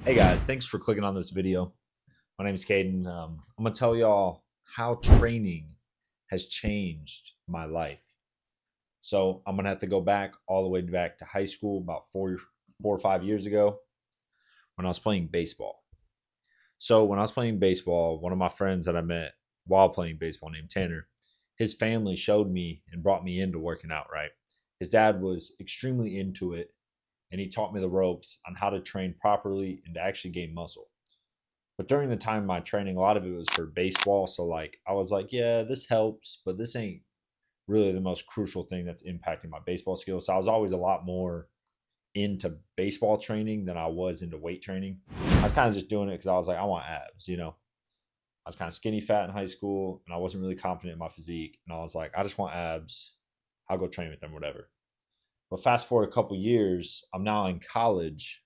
Hey guys, thanks for clicking on this video. My name is Caden. I'm gonna tell y'all how training has changed my life. So I'm gonna have to go back all the way back to high school, about 4 or 5 years ago, when I was playing baseball. So when I was playing baseball, one of my friends that I met while playing baseball, named Tanner, his family showed me and brought me into working out. Right, his dad was extremely into it, and he taught me the ropes on how to train properly and to actually gain muscle. But during the time of my training, a lot of it was for baseball. So like I was like, yeah, this helps, but this ain't really the most crucial thing that's impacting my baseball skills. So I was always a lot more into baseball training than I was into weight training. I was kind of just doing it because I was like, I want abs. I was kind of skinny fat in high school and I wasn't really confident in my physique. And I was like, I just want abs. I'll go train with them, whatever. But fast forward a couple years, I'm now in college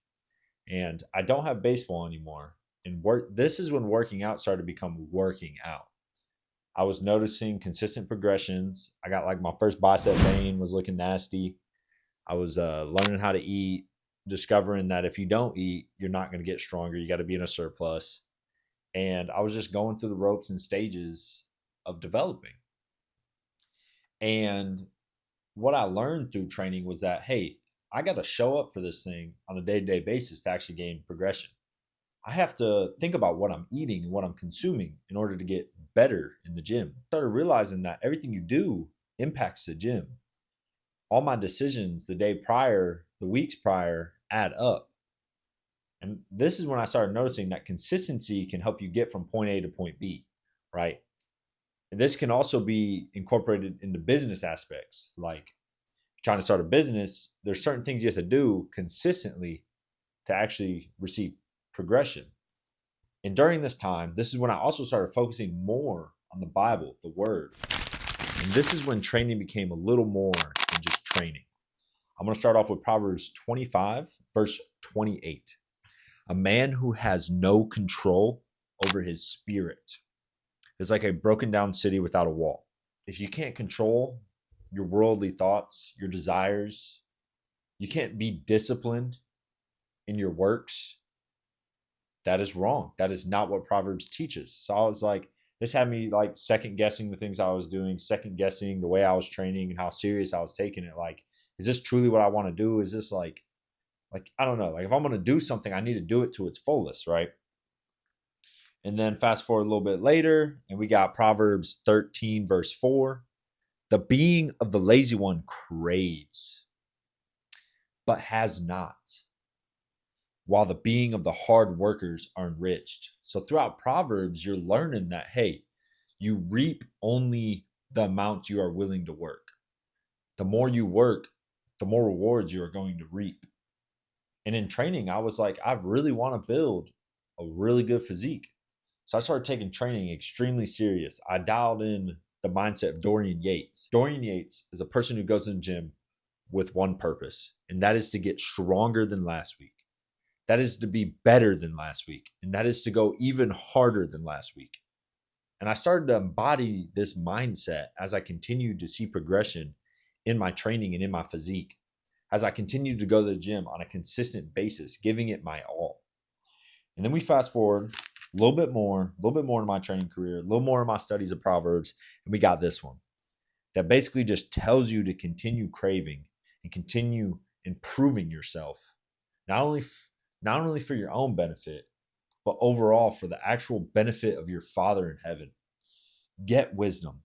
and I don't have baseball anymore. And this is when working out started to become working out. I was noticing consistent progressions. I got like my first bicep vein was looking nasty. I was learning how to eat, discovering that if you don't eat, you're not going to get stronger. You got to be in a surplus. And I was just going through the ropes and stages of developing. And what I learned through training was that, hey, I got to show up for this thing on a day to day basis to actually gain progression. I have to think about what I'm eating and what I'm consuming in order to get better in the gym. I started realizing that everything you do impacts the gym. All my decisions the day prior, the weeks prior add up. And this is when I started noticing that consistency can help you get from point A to point B, right? And this can also be incorporated into business aspects. Like trying to start a business, there's certain things you have to do consistently to actually receive progression. And during this time, this is when I also started focusing more on the Bible, the Word. And this is when training became a little more than just training. I'm going to start off with Proverbs 25, verse 28. A man who has no control over his spirit is like a broken down city without a wall. If you can't control your worldly thoughts, your desires, you can't be disciplined in your works, that is wrong. That is not what Proverbs teaches. So I was like, this had me like second guessing the things I was doing, second guessing the way I was training and how serious I was taking it. Like, is this truly what I want to do? Is this like I don't know. Like if I'm gonna do something, I need to do it to its fullest, right? And then fast forward a little bit later, and we got Proverbs 13, verse 4. The being of the lazy one craves, but has not, while the being of the hard workers are enriched. So throughout Proverbs, you're learning that, hey, you reap only the amount you are willing to work. The more you work, the more rewards you are going to reap. And in training, I was like, I really want to build a really good physique. So I started taking training extremely serious. I dialed in the mindset of Dorian Yates. Dorian Yates is a person who goes in the gym with one purpose, and that is to get stronger than last week. That is to be better than last week. And that is to go even harder than last week. And I started to embody this mindset as I continued to see progression in my training and in my physique, as I continued to go to the gym on a consistent basis, giving it my all. And then we fast forward a little bit more in my training career, a little more in my studies of Proverbs, and we got this one that basically just tells you to continue craving and continue improving yourself, not only not only for your own benefit, but overall for the actual benefit of your Father in heaven. Get wisdom,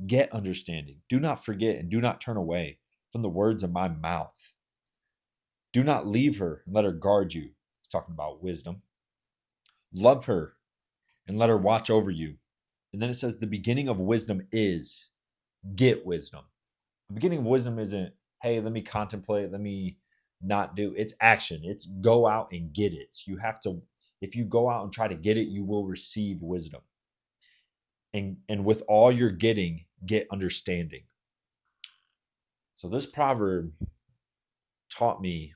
get understanding. Do not forget and do not turn away from the words of my mouth. Do not leave her and let her guard you. It's talking about wisdom. Love her and let her watch over you. And then it says the beginning of wisdom is get wisdom. The beginning of wisdom isn't, hey, let me contemplate, let me not do. It's action. It's go out and get it. You have to, if you go out and try to get it, you will receive wisdom. And with all you're getting, get understanding. So this proverb taught me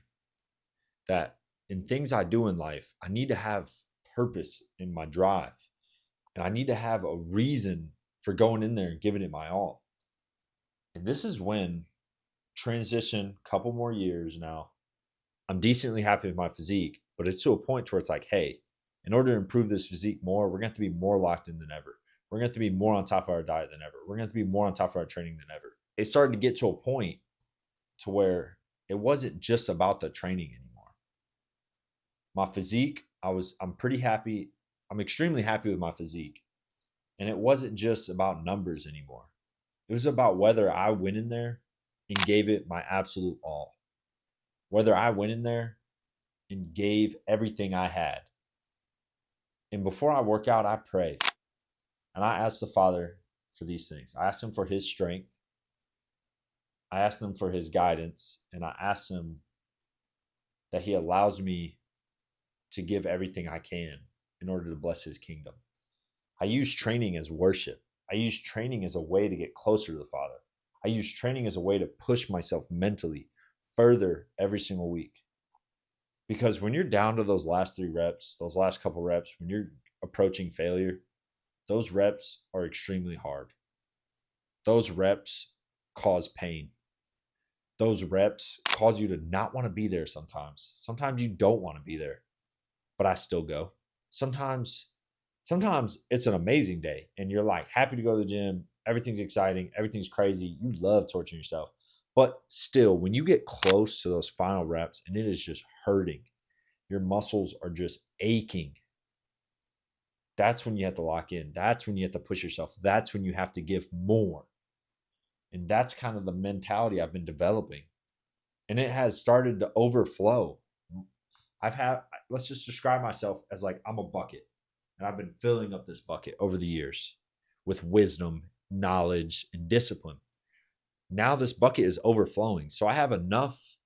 that in things I do in life, I need to have purpose in my drive. And I need to have a reason for going in there and giving it my all. And this is when transition, couple more years now, I'm decently happy with my physique. but it's to a point where it's like, hey, in order to improve this physique more, we're going to have to be more locked in than ever. We're going to have to be more on top of our diet than ever. We're going to have to be more on top of our training than ever. It started to get to a point to where it wasn't just about the training anymore. My physique, I'm pretty happy. I'm extremely happy with my physique. And it wasn't just about numbers anymore. It was about whether I went in there and gave it my absolute all. Whether I went in there and gave everything I had. And before I work out, I pray. And I ask the Father for these things. I ask him for his strength. I ask him for his guidance. And I ask him that he allows me to give everything I can in order to bless his kingdom. I use training as worship. I use training as a way to get closer to the Father. I use training as a way to push myself mentally further every single week. Because when you're down to those last 3 reps, those last couple reps, when you're approaching failure, those reps are extremely hard. Those reps cause pain. Those reps cause you to not want to be there sometimes. Sometimes you don't want to be there, but I still go. Sometimes it's an amazing day and you're like happy to go to the gym. Everything's exciting. Everything's crazy. You love torturing yourself. But still, when you get close to those final reps and it is just hurting, your muscles are just aching, that's when you have to lock in. That's when you have to push yourself. That's when you have to give more. And that's kind of the mentality I've been developing. And it has started to overflow. Let's just describe myself as like I'm a bucket. And I've been filling up this bucket over the years with wisdom, knowledge, and discipline. Now this bucket is overflowing. So I have enough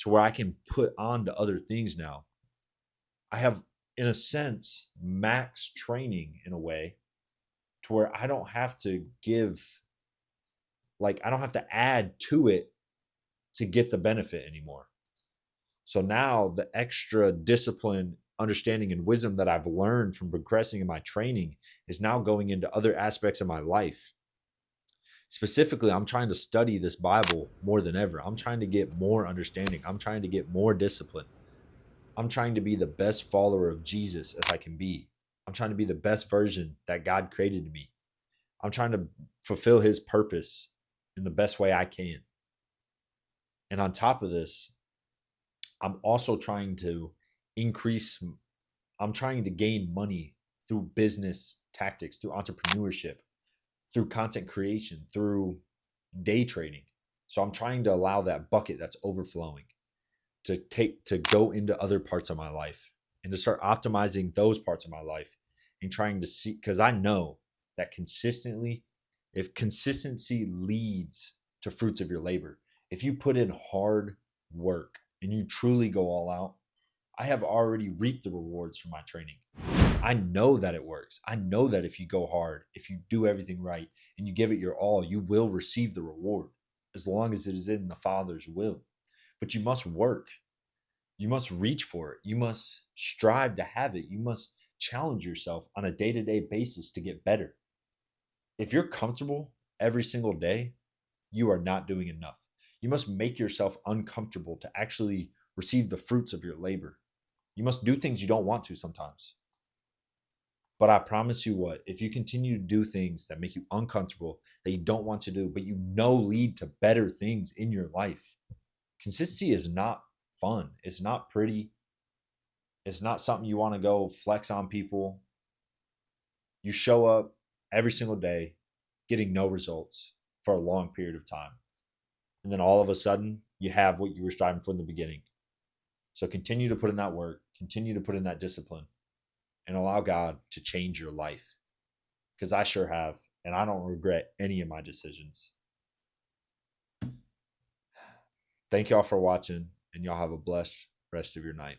to where I can put on to other things now. I have, in a sense, max training in a way to where I don't have to I don't have to add to it to get the benefit anymore. So now the extra discipline, understanding, and wisdom that I've learned from progressing in my training is now going into other aspects of my life. Specifically, I'm trying to study this Bible more than ever. I'm trying to get more understanding. I'm trying to get more discipline. I'm trying to be the best follower of Jesus as I can be. I'm trying to be the best version that God created me. I'm trying to fulfill his purpose in the best way I can. And on top of this, I'm also trying to gain money through business tactics, through entrepreneurship, through content creation, through day trading. So I'm trying to allow that bucket that's overflowing to go into other parts of my life and to start optimizing those parts of my life and trying to see, because I know that if consistency leads to fruits of your labor, if you put in hard work and you truly go all out, I have already reaped the rewards from my training. I know that it works. I know that if you go hard, if you do everything right and you give it your all, you will receive the reward as long as it is in the Father's will. But you must work. You must reach for it. You must strive to have it. You must challenge yourself on a day-to-day basis to get better. If you're comfortable every single day, you are not doing enough. You must make yourself uncomfortable to actually receive the fruits of your labor. You must do things you don't want to sometimes. But I promise you what, if you continue to do things that make you uncomfortable, that you don't want to do, but you know lead to better things in your life, consistency is not fun. It's not pretty. It's not something you want to go flex on people. You show up every single day getting no results for a long period of time. And then all of a sudden, you have what you were striving for in the beginning. So continue to put in that work, continue to put in that discipline, and allow God to change your life. Because I sure have, and I don't regret any of my decisions. Thank y'all for watching, and y'all have a blessed rest of your night.